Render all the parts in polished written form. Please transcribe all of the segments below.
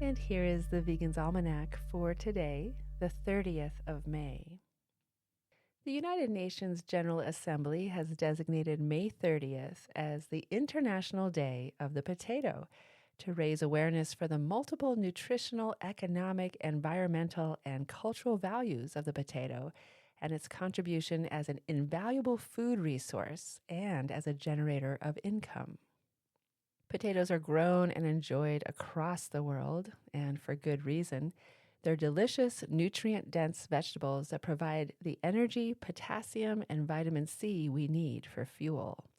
And here is the Vegan's Almanac for today, the 30th of May. The United Nations General Assembly has designated May 30th as the International Day of the Potato to raise awareness for the multiple nutritional, economic, environmental, and cultural values of the potato and its contribution as an invaluable food resource and as a generator of income. Potatoes are grown and enjoyed across the world, and for good reason. They're delicious, nutrient-dense vegetables that provide the energy, potassium, and vitamin C we need for fuel.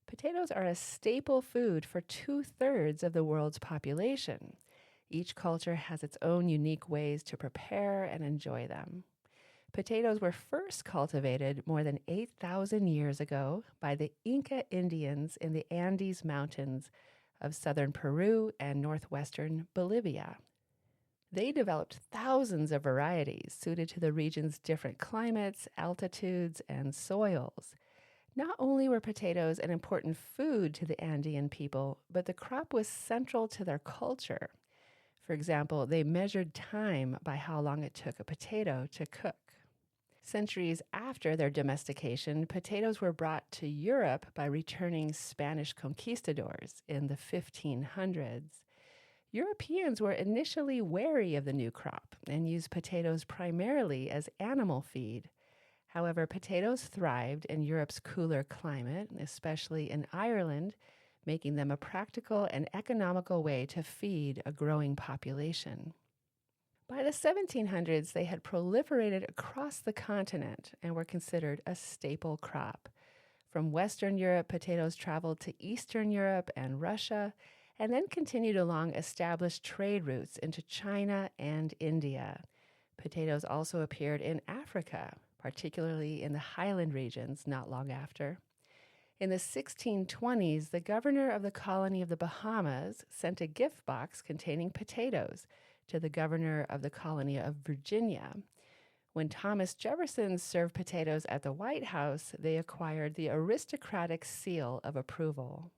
Potatoes are a staple food for 2/3 of the world's population. Each culture has its own unique ways to prepare and enjoy them. Potatoes were first cultivated more than 8,000 years ago by the Inca Indians in the Andes Mountains of southern Peru and northwestern Bolivia. They developed thousands of varieties suited to the region's different climates, altitudes, and soils. Not only were potatoes an important food to the Andean people, but the crop was central to their culture. For example, they measured time by how long it took a potato to cook. Centuries after their domestication, potatoes were brought to Europe by returning Spanish conquistadors in the 1500s. Europeans were initially wary of the new crop and used potatoes primarily as animal feed. However, potatoes thrived in Europe's cooler climate, especially in Ireland, making them a practical and economical way to feed a growing population. By the 1700s, they had proliferated across the continent and were considered a staple crop. From Western Europe, potatoes traveled to Eastern Europe and Russia, and then continued along established trade routes into China and India. Potatoes also appeared in Africa, particularly in the highland regions not long after. In the 1620s, the governor of the colony of the Bahamas sent a gift box containing potatoes to the governor of the colony of Virginia. When Thomas Jefferson served potatoes at the White House, they acquired the aristocratic seal of approval.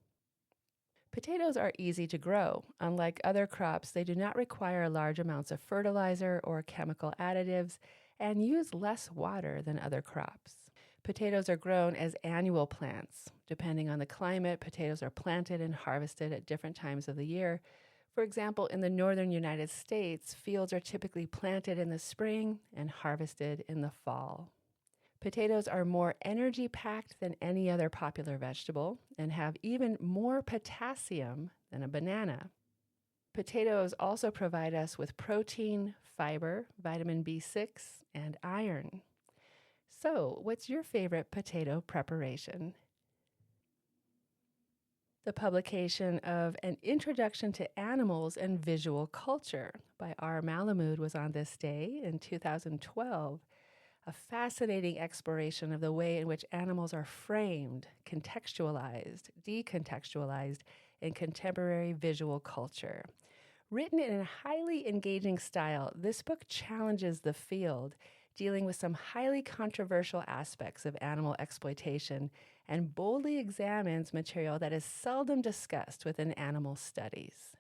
Potatoes are easy to grow. Unlike other crops, they do not require large amounts of fertilizer or chemical additives and use less water than other crops. Potatoes are grown as annual plants. Depending on the climate, potatoes are planted and harvested at different times of the year. For example, in the northern United States, fields are typically planted in the spring and harvested in the fall. Potatoes are more energy-packed than any other popular vegetable and have even more potassium than a banana. Potatoes also provide us with protein, fiber, vitamin B6, and iron. So, what's your favorite potato preparation? The publication of An Introduction to Animals and Visual Culture by R. Malamud was on this day in 2012, a fascinating exploration of the way in which animals are framed, contextualized, decontextualized in contemporary visual culture. Written in a highly engaging style, this book challenges the field, dealing with some highly controversial aspects of animal exploitation and boldly examines material that is seldom discussed within animal studies.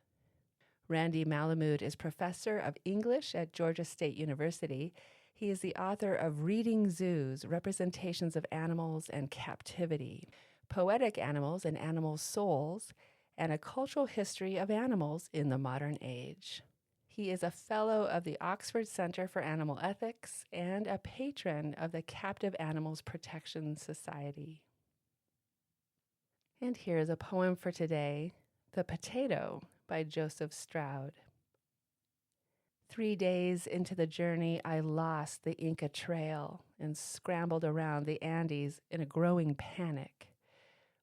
Randy Malamud is professor of English at Georgia State University. He is the author of Reading Zoos, Representations of Animals and Captivity, Poetic Animals and Animal Souls, and A Cultural History of Animals in the Modern Age. He is a fellow of the Oxford Center for Animal Ethics and a patron of the Captive Animals Protection Society. And here is a poem for today, The Potato by Joseph Stroud. 3 days into the journey, I lost the Inca trail and scrambled around the Andes in a growing panic.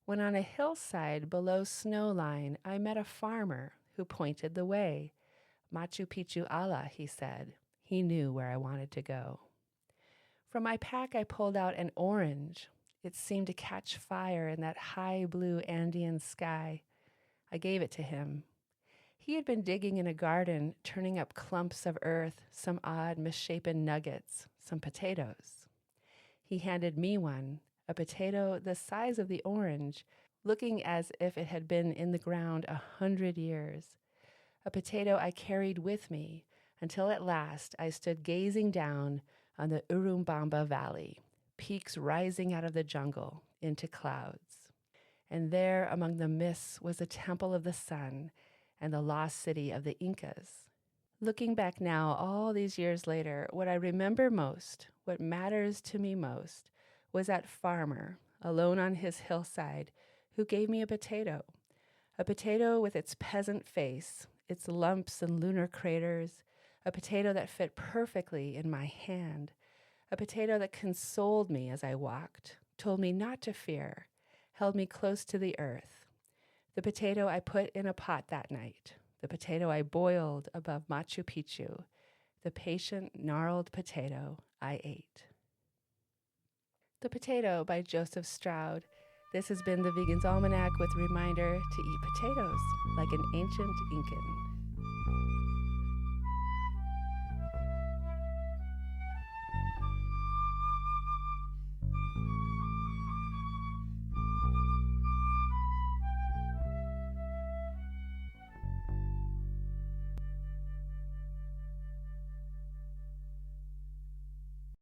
When on a hillside below snowline, I met a farmer who pointed the way. Machu Picchu Allah, he said. He knew where I wanted to go. From my pack, I pulled out an orange. It seemed to catch fire in that high blue Andean sky. I gave it to him. He had been digging in a garden, turning up clumps of earth, some odd misshapen nuggets, some potatoes. He handed me one, a potato the size of the orange, looking as if it had been in the ground 100 years. a potato I carried with me until at last I stood gazing down on the Urumbamba Valley, peaks rising out of the jungle into clouds. And there among the mists was the temple of the sun and the lost city of the Incas. Looking back now, all these years later, what I remember most, what matters to me most, was that farmer, alone on his hillside, who gave me a potato with its peasant face, its lumps and lunar craters, a potato that fit perfectly in my hand, a potato that consoled me as I walked, told me not to fear, held me close to the earth. The potato I put in a pot that night, the potato I boiled above Machu Picchu, the patient, gnarled potato I ate. The Potato by Joseph Stroud. This has been the Vegan's Almanac with a reminder to eat potatoes like an ancient Incan.